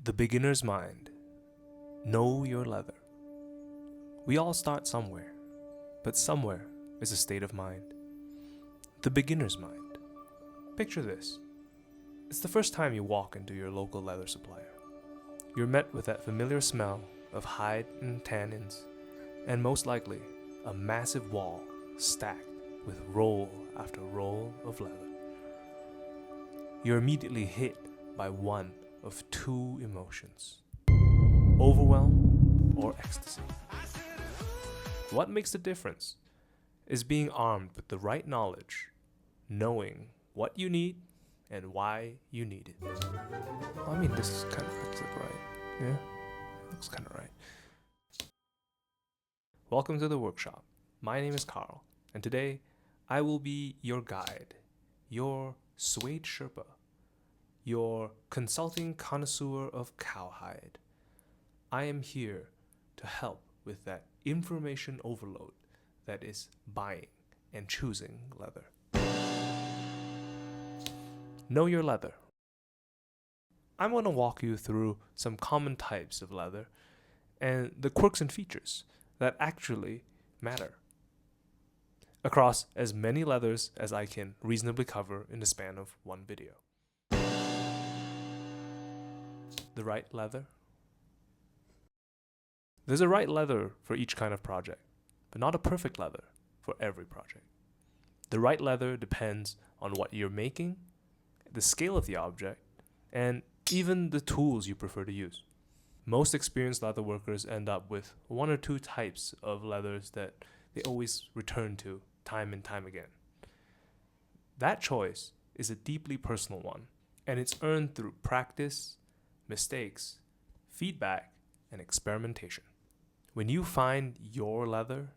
The beginner's mind. Know your leather. We all start somewhere, but somewhere is a state of mind. The beginner's mind. Picture this. It's the first time you walk into your local leather supplier. You're met with that familiar smell of hide and tannins, and most likely a massive wall stacked with roll after roll of leather. You're immediately hit by one of two emotions: overwhelm or ecstasy. What makes the difference is being armed with the right knowledge, knowing what you need and why you need it. Well, I mean, this kind of looks like right. Yeah, looks kind of right. Welcome to the workshop. My name is Carl, and today I will be your guide, your suede Sherpa, your consulting connoisseur of cowhide. I am here to help with that information overload that is buying and choosing leather. Know your leather. I'm going to walk you through some common types of leather and the quirks and features that actually matter across as many leathers as I can reasonably cover in the span of one video. The right leather. There's a right leather for each kind of project, but not a perfect leather for every project. The right leather depends on what you're making, the scale of the object, and even the tools you prefer to use. Most experienced leather workers end up with one or two types of leathers that they always return to time and time again. That choice is a deeply personal one, and it's earned through practice, mistakes, feedback, and experimentation. When you find your leather,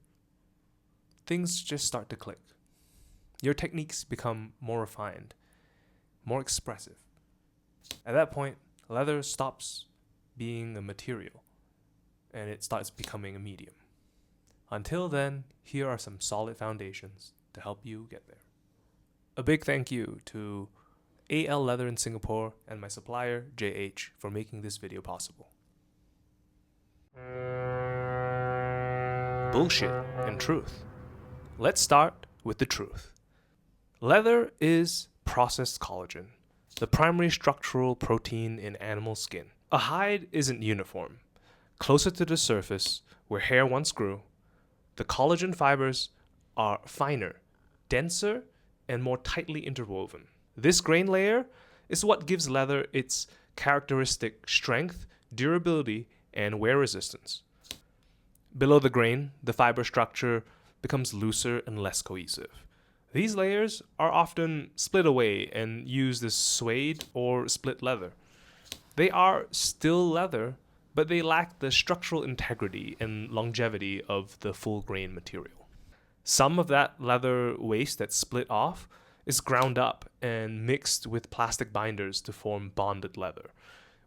things just start to click. Your techniques become more refined, more expressive. At that point, leather stops being a material and it starts becoming a medium. Until then, here are some solid foundations to help you get there. A big thank you to AL Leather in Singapore and my supplier, JH, for making this video possible. Bullshit and truth. Let's start with the truth. Leather is processed collagen, the primary structural protein in animal skin. A hide isn't uniform. Closer to the surface, where hair once grew, the collagen fibers are finer, denser, and more tightly interwoven. This grain layer is what gives leather its characteristic strength, durability, and wear resistance. Below the grain, the fiber structure becomes looser and less cohesive. These layers are often split away and used as suede or split leather. They are still leather, but they lack the structural integrity and longevity of the full grain material. Some of that leather waste that's split off is ground up and mixed with plastic binders to form bonded leather,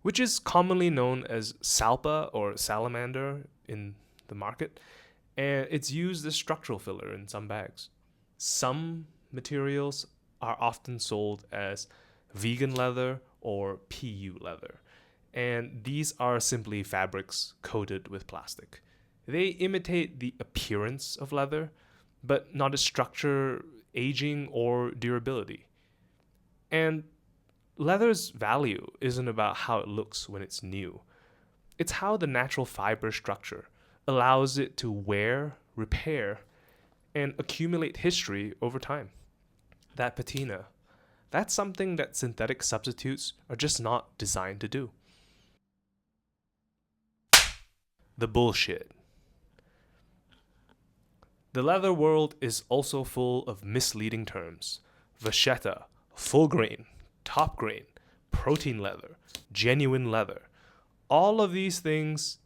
which is commonly known as salpa or salamander in the market, and it's used as structural filler in some bags. Some materials are often sold as vegan leather or PU leather, and these are simply fabrics coated with plastic. They imitate the appearance of leather, but not its structure, aging, or durability. And leather's value isn't about how it looks when it's new. It's how the natural fiber structure allows it to wear, repair, and accumulate history over time. That patina, that's something that synthetic substitutes are just not designed to do. The bullshit. The leather world is also full of misleading terms. Vachetta, full grain, top grain, protein leather, genuine leather. All of the things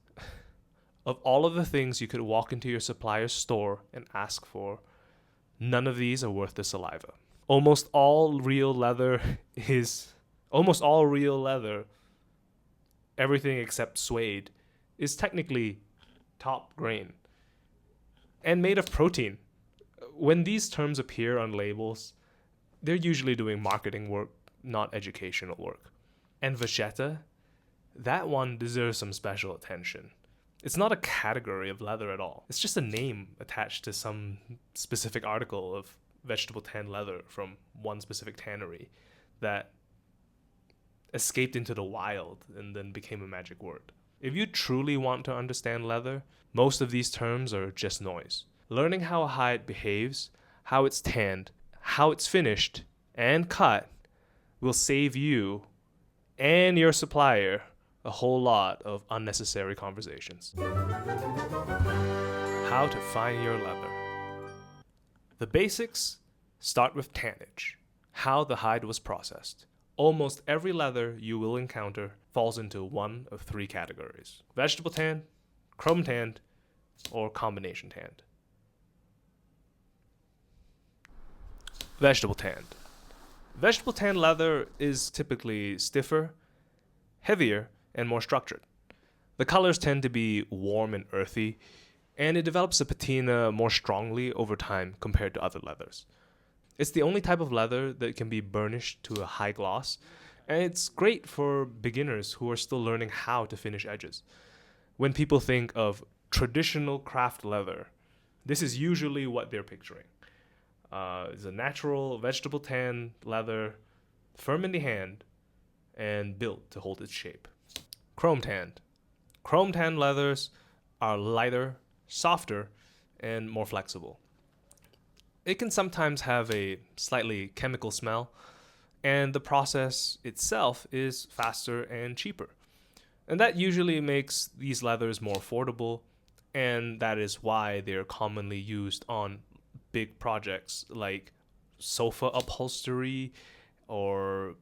you could walk into your supplier's store and ask for, none of these are worth the saliva. Almost all real leather, everything except suede, is technically top grain and made of protein. When these terms appear on labels, they're usually doing marketing work, not educational work. And vachetta, that one deserves some special attention. It's not a category of leather at all. It's just a name attached to some specific article of vegetable tan leather from one specific tannery that escaped into the wild and then became a magic word. If you truly want to understand leather, most of these terms are just noise. Learning how a hide behaves, how it's tanned, how it's finished, and cut will save you and your supplier a whole lot of unnecessary conversations. How to find your leather. The basics start with tannage, how the hide was processed. Almost every leather you will encounter falls into one of three categories: vegetable tanned, chrome tanned, or combination tanned. Vegetable tanned. Vegetable tanned leather is typically stiffer, heavier, and more structured. The colors tend to be warm and earthy, and it develops a patina more strongly over time compared to other leathers. It's the only type of leather that can be burnished to a high gloss, and it's great for beginners who are still learning how to finish edges. When people think of traditional craft leather, this is usually what they're picturing. It's a natural vegetable tan leather, firm in the hand, and built to hold its shape. Chrome tanned. Chrome tanned leathers are lighter, softer, and more flexible. It can sometimes have a slightly chemical smell, and the process itself is faster and cheaper. And that usually makes these leathers more affordable, and that is why they're commonly used on big projects like sofa upholstery or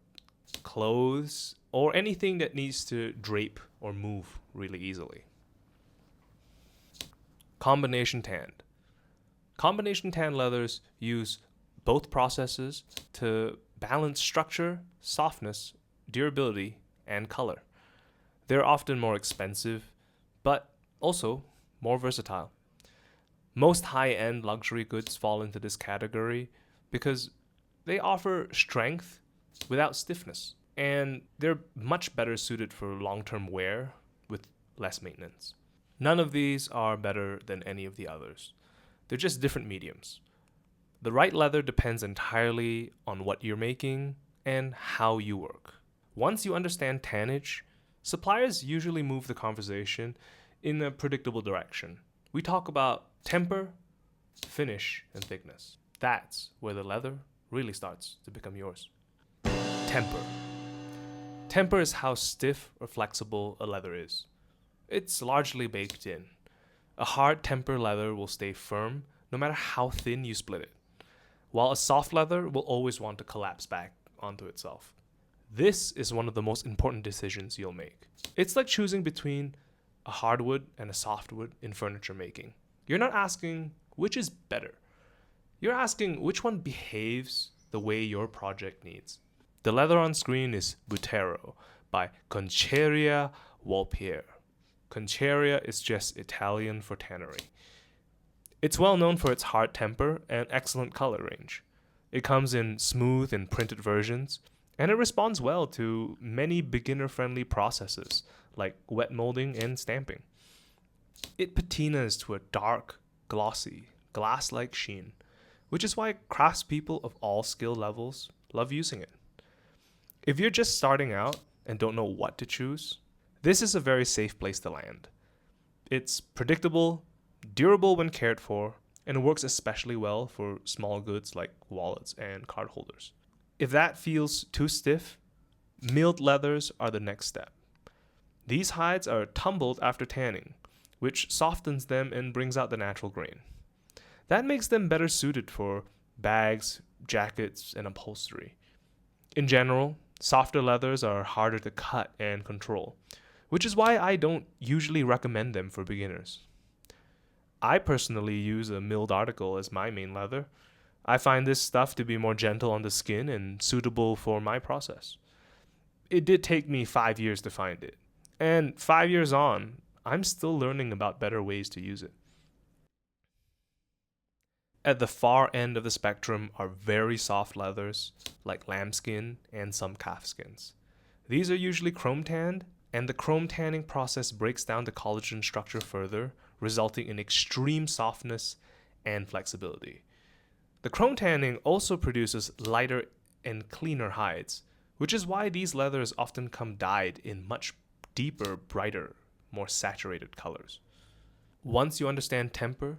clothes or anything that needs to drape or move really easily. Combination tanned. Combination tan leathers use both processes to balance structure, softness, durability, and color. They're often more expensive, but also more versatile. Most high-end luxury goods fall into this category because they offer strength without stiffness, and they're much better suited for long-term wear with less maintenance. None of these are better than any of the others. They're just different mediums. The right leather depends entirely on what you're making and how you work. Once you understand tannage, suppliers usually move the conversation in a predictable direction. We talk about temper, finish, and thickness. That's where the leather really starts to become yours. Temper. Temper is how stiff or flexible a leather is. It's largely baked in. A hard temper leather will stay firm no matter how thin you split it, while a soft leather will always want to collapse back onto itself. This is one of the most important decisions you'll make. It's like choosing between a hardwood and a softwood in furniture making. You're not asking which is better. You're asking which one behaves the way your project needs. The leather on screen is Butero by Concheria Walpier. Concheria is just Italian for tannery. It's well known for its hard temper and excellent color range. It comes in smooth and printed versions, and it responds well to many beginner-friendly processes like wet molding and stamping. It patinas to a dark, glossy, glass-like sheen, which is why craftspeople of all skill levels love using it. If you're just starting out and don't know what to choose, this is a very safe place to land. It's predictable, durable when cared for, and works especially well for small goods like wallets and card holders. If that feels too stiff, milled leathers are the next step. These hides are tumbled after tanning, which softens them and brings out the natural grain. That makes them better suited for bags, jackets, and upholstery. In general, softer leathers are harder to cut and control, which is why I don't usually recommend them for beginners. I personally use a milled article as my main leather. I find this stuff to be more gentle on the skin and suitable for my process. It did take me 5 years to find it, and 5 years on, I'm still learning about better ways to use it. At the far end of the spectrum are very soft leathers like lambskin and some calfskins. These are usually chrome tanned and the chrome tanning process breaks down the collagen structure further, resulting in extreme softness and flexibility. The chrome tanning also produces lighter and cleaner hides, which is why these leathers often come dyed in much deeper, brighter, more saturated colors. Once you understand temper,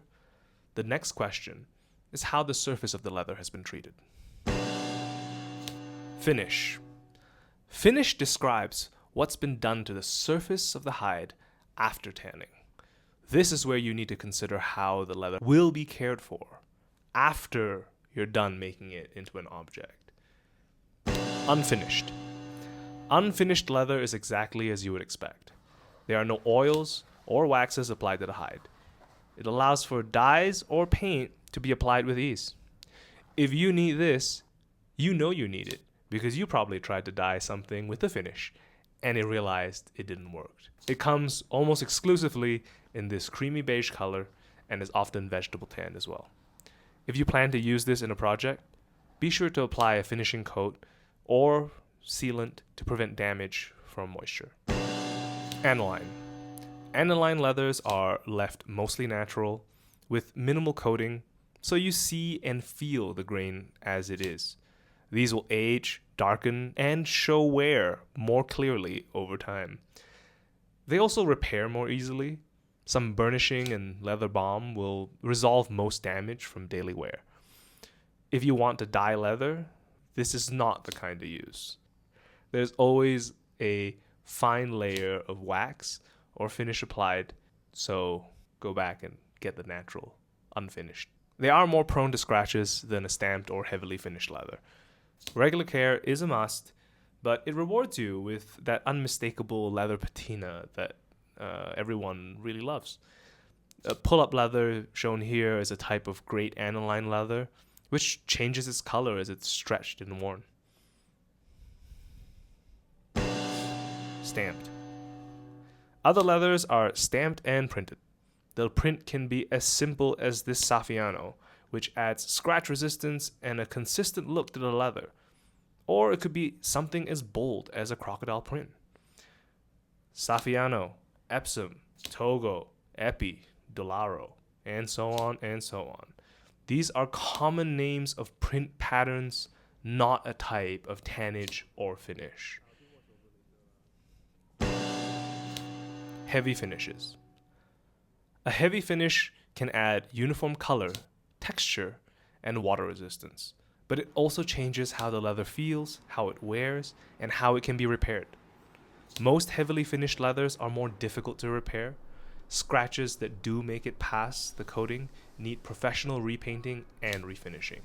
the next question is how the surface of the leather has been treated. Finish. Finish describes what's been done to the surface of the hide after tanning. This is where you need to consider how the leather will be cared for after you're done making it into an object. Unfinished. Unfinished leather is exactly as you would expect. There are no oils or waxes applied to the hide. It allows for dyes or paint to be applied with ease. If you need this, you know you need it because you probably tried to dye something with the finish and it realized it didn't work. It comes almost exclusively in this creamy beige color and is often vegetable tanned as well. If you plan to use this in a project, be sure to apply a finishing coat or sealant to prevent damage from moisture. Aniline. Aniline leathers are left mostly natural with minimal coating, so you see and feel the grain as it is. These will age, darken, and show wear more clearly over time. They also repair more easily. Some burnishing and leather balm will resolve most damage from daily wear. If you want to dye leather, this is not the kind to use. There's always a fine layer of wax or finish applied, so go back and get the natural, unfinished. They are more prone to scratches than a stamped or heavily finished leather. Regular care is a must, but it rewards you with that unmistakable leather patina that everyone really loves. Pull-up leather shown here is a type of great aniline leather, which changes its color as it's stretched and worn. Stamped. Other leathers are stamped and printed. The print can be as simple as this Saffiano, which adds scratch resistance and a consistent look to the leather. Or it could be something as bold as a crocodile print. Saffiano, Epsom, Togo, Epi, Dolaro, and so on and so on. These are common names of print patterns, not a type of tannage or finish. Heavy finishes. A heavy finish can add uniform color, texture, and water resistance, but it also changes how the leather feels, how it wears, and how it can be repaired. Most heavily finished leathers are more difficult to repair. Scratches that do make it past the coating need professional repainting and refinishing.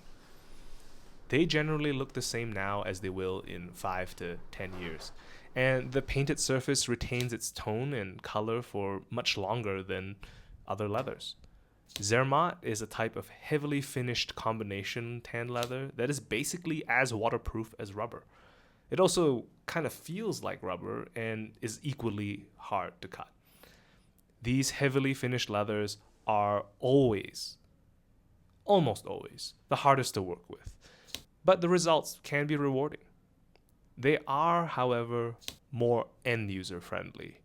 They generally look the same now as they will in 5 to 10 years, and the painted surface retains its tone and color for much longer than other leathers. Zermatt is a type of heavily finished combination tan leather that is basically as waterproof as rubber. It also kind of feels like rubber and is equally hard to cut. These heavily finished leathers are always, almost always, the hardest to work with, but the results can be rewarding. They are, however, more end-user friendly.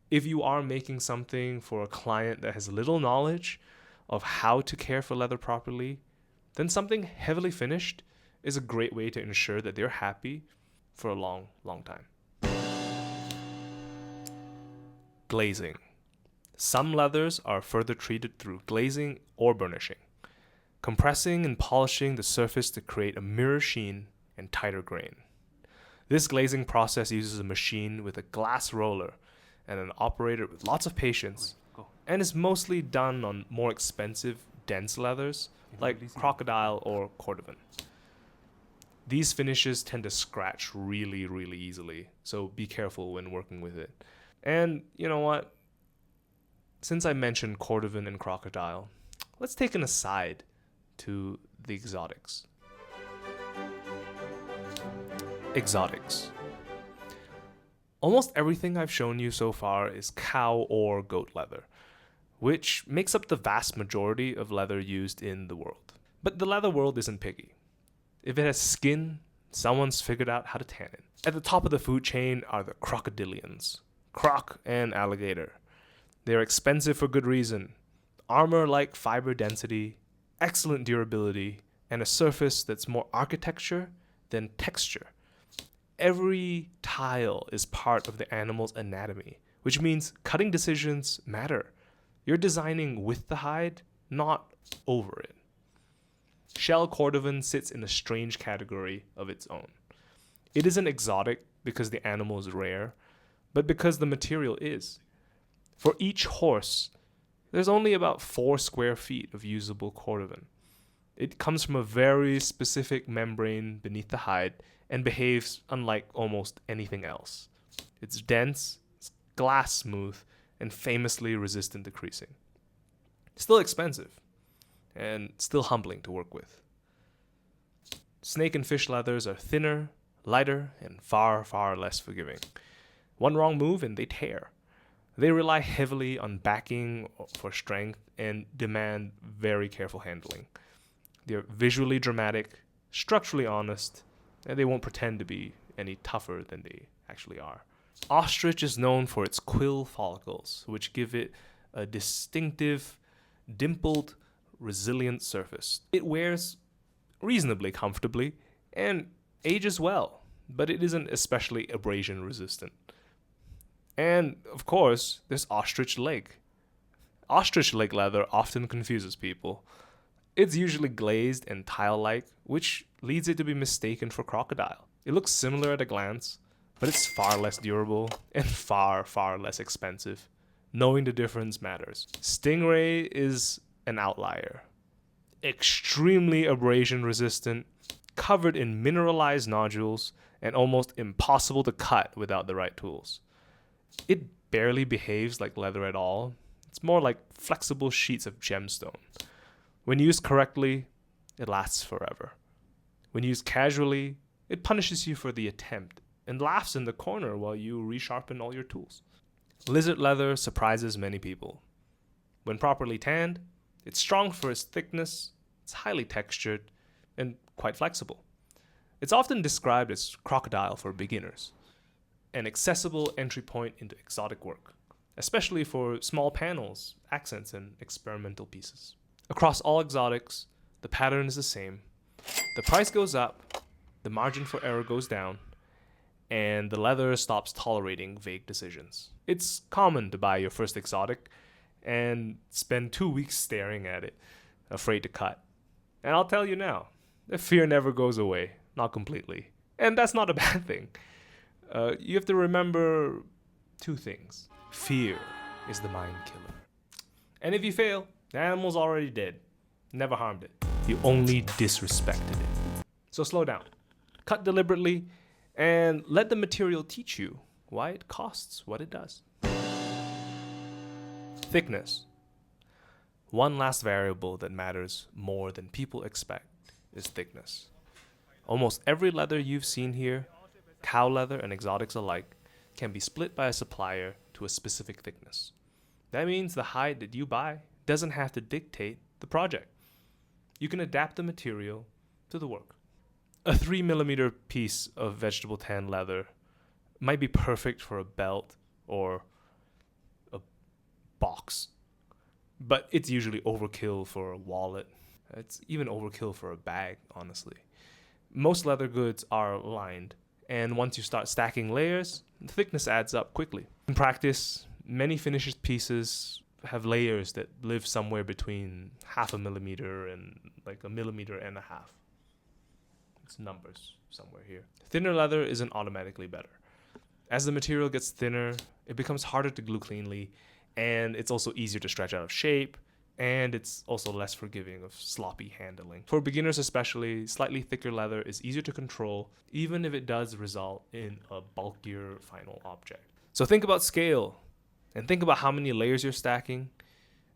If you are making something for a client that has little knowledge of how to care for leather properly, then something heavily finished is a great way to ensure that they're happy for a long, long time. Glazing. Some leathers are further treated through glazing or burnishing, compressing and polishing the surface to create a mirror sheen and tighter grain. This glazing process uses a machine with a glass roller and an operator with lots of patience, and is mostly done on more expensive, dense leathers like crocodile or cordovan. These finishes tend to scratch really, really easily, so be careful when working with it. And you know what? Since I mentioned cordovan and crocodile, let's take an aside to the exotics. Exotics. Almost everything I've shown you so far is cow or goat leather, which makes up the vast majority of leather used in the world. But the leather world isn't picky. If it has skin, someone's figured out how to tan it. At the top of the food chain are the crocodilians. croc, and alligator. They're expensive for good reason. Armor-like fiber density, excellent durability, and a surface that's more architecture than texture. Every tile is part of the animal's anatomy, which means cutting decisions matter. You're designing with the hide, not over it. Shell cordovan sits in a strange category of its own. It isn't exotic because the animal is rare, but because the material is. For each horse, there's only about 4 square feet of usable cordovan. It comes from a very specific membrane beneath the hide and behaves unlike almost anything else. It's dense, it's glass smooth, and famously resistant to creasing. Still expensive, and still humbling to work with. Snake and fish leathers are thinner, lighter, and far, far less forgiving. One wrong move and they tear. They rely heavily on backing for strength and demand very careful handling. They're visually dramatic, structurally honest, and they won't pretend to be any tougher than they actually are. Ostrich is known for its quill follicles, which give it a distinctive, dimpled, resilient surface. It wears reasonably comfortably and ages well, but it isn't especially abrasion resistant. And, of course, there's ostrich leg. Ostrich leg leather often confuses people. It's usually glazed and tile-like, which leads it to be mistaken for crocodile. It looks similar at a glance, but it's far less durable and far, far less expensive. Knowing the difference matters. Stingray is an outlier. Extremely abrasion resistant, covered in mineralized nodules, and almost impossible to cut without the right tools. It barely behaves like leather at all. It's more like flexible sheets of gemstone. When used correctly, it lasts forever. When used casually, it punishes you for the attempt and laughs in the corner while you resharpen all your tools. Lizard leather surprises many people. When properly tanned, it's strong for its thickness, it's highly textured, and quite flexible. It's often described as crocodile for beginners, an accessible entry point into exotic work, especially for small panels, accents, and experimental pieces. Across all exotics, the pattern is the same. The price goes up, the margin for error goes down, and the leather stops tolerating vague decisions. It's common to buy your first exotic and spend 2 weeks staring at it, afraid to cut. And I'll tell you now, the fear never goes away, not completely. And that's not a bad thing. You have to remember 2 things. Fear is the mind killer. And if you fail, the animal's already dead. Never harmed it. You only disrespected it. So slow down. Cut deliberately and let the material teach you why it costs what it does. Thickness. One last variable that matters more than people expect is thickness. Almost every leather you've seen here, cow leather and exotics alike, can be split by a supplier to a specific thickness. That means the hide that you buy doesn't have to dictate the project. You can adapt the material to the work. A 3mm piece of vegetable tan leather might be perfect for a belt or a box, but it's usually overkill for a wallet. It's even overkill for a bag, honestly. Most leather goods are lined, and once you start stacking layers, the thickness adds up quickly. In practice, many finished pieces have layers that live somewhere between 0.5 millimeter and like 1.5 millimeters. It's numbers somewhere here. Thinner leather isn't automatically better. As the material gets thinner, it becomes harder to glue cleanly, and it's also easier to stretch out of shape, and it's also less forgiving of sloppy handling. For beginners especially, slightly thicker leather is easier to control, even if it does result in a bulkier final object. So think about scale, and think about how many layers you're stacking,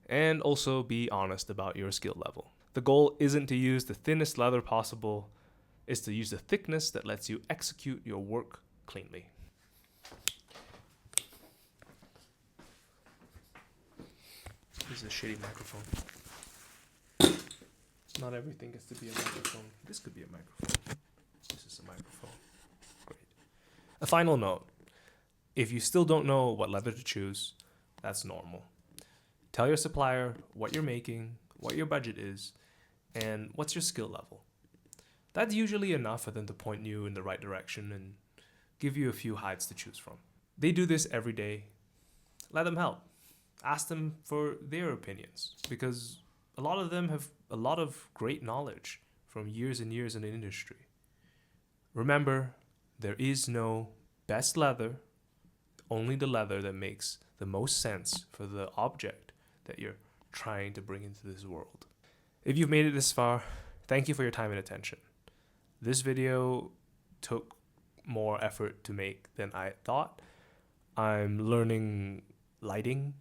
and also be honest about your skill level. The goal isn't to use the thinnest leather possible, it's to use the thickness that lets you execute your work cleanly. This is a shitty microphone. Not everything gets to be a microphone. This could be a microphone. This is a microphone. Great. A final note. If you still don't know what leather to choose, that's normal. Tell your supplier what you're making, what your budget is, and what's your skill level. That's usually enough for them to point you in the right direction and give you a few hides to choose from. They do this every day. Let them help. Ask them for their opinions, because a lot of them have a lot of great knowledge from years and years in the industry. Remember, there is no best leather, only the leather that makes the most sense for the object that you're trying to bring into this world. If you've made it this far, thank you for your time and attention. This video took more effort to make than I thought. I'm learning lighting,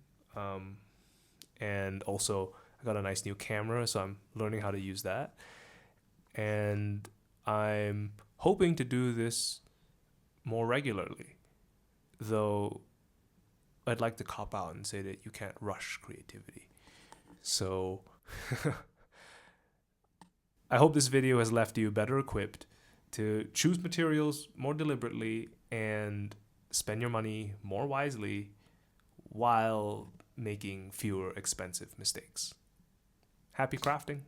and also I got a nice new camera, so I'm learning how to use that. And I'm hoping to do this more regularly, though I'd like to cop out and say that you can't rush creativity. So I hope this video has left you better equipped to choose materials more deliberately and spend your money more wisely while making fewer expensive mistakes. Happy crafting!